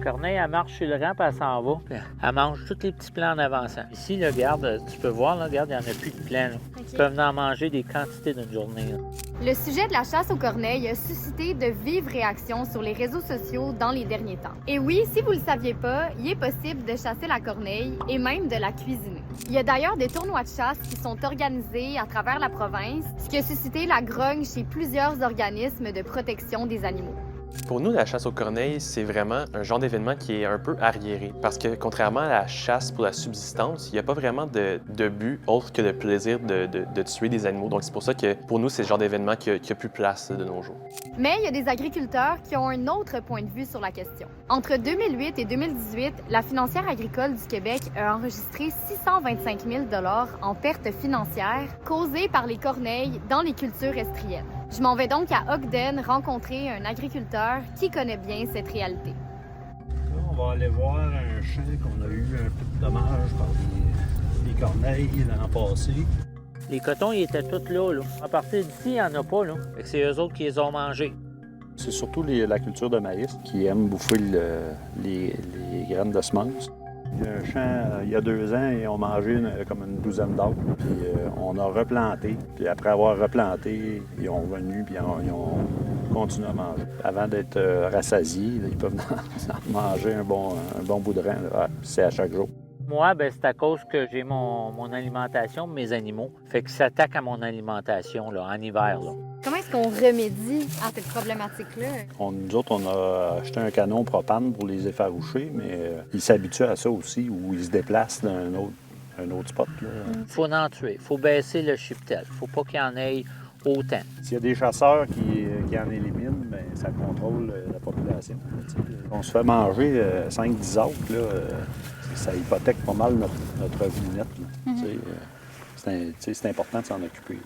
corneille, elle marche sur le rang, puis elle s'en va. Puis elle mange tous les petits plants en avançant. Ici, là, regarde, tu peux voir, là, regarde, il n'y en a plus de plants. Là. Okay. Ils peuvent en manger des quantités d'une journée. Là. Le sujet de la chasse aux corneilles a suscité de vives réactions sur les réseaux sociaux dans les derniers temps. Et oui, si vous ne le saviez pas, il est possible de chasser la corneille et même de la cuisiner. Il y a d'ailleurs des tournois de chasse qui sont organisés à travers la province, ce qui a suscité la grogne chez plusieurs organismes de protection des animaux. Pour nous, la chasse aux corneilles, c'est vraiment un genre d'événement qui est un peu arriéré. Parce que contrairement à la chasse pour la subsistance, il n'y a pas vraiment de but autre que le plaisir de tuer des animaux. Donc c'est pour ça que pour nous, c'est le genre d'événement qui a plus place de nos jours. Mais il y a des agriculteurs qui ont un autre point de vue sur la question. Entre 2008 et 2018, la Financière agricole du Québec a enregistré 625 000 $ en pertes financières causées par les corneilles dans les cultures estriennes. Je m'en vais donc à Ogden rencontrer un agriculteur qui connaît bien cette réalité. Là, on va aller voir un champ qu'on a eu un peu de dommages par les corneilles l'an passé. Les cotons, ils étaient tous là. À partir d'ici, il n'y en a pas. Là. Fait que c'est eux autres qui les ont mangés. C'est surtout la culture de maïs qui aime bouffer les graines de semences. Il y a un champ, il y a 2 ans, ils ont mangé comme une douzaine d'arbres. Puis on a replanté. Puis après avoir replanté, ils ont venu puis ils ont continué à manger. Avant d'être rassasiés, là, ils peuvent en manger un bon bout de rang. C'est à chaque jour. Moi, ben, c'est à cause que j'ai mon alimentation, mes animaux. Fait que ça s'attaque à mon alimentation là, en hiver. Là. Comment est-ce qu'on remédie à cette problématique-là? Nous autres, on a acheté un canon propane pour les effaroucher, mais ils s'habituent à ça aussi, où ils se déplacent dans un autre spot. Il faut en tuer. Il faut baisser le cheptel. Il ne faut pas qu'il y en ait autant. S'il y a des chasseurs qui en éliminent, bien, ça contrôle la population. On se fait manger 5-10 autres, là, ça hypothèque pas mal notre revenu net. C'est important de s'en occuper.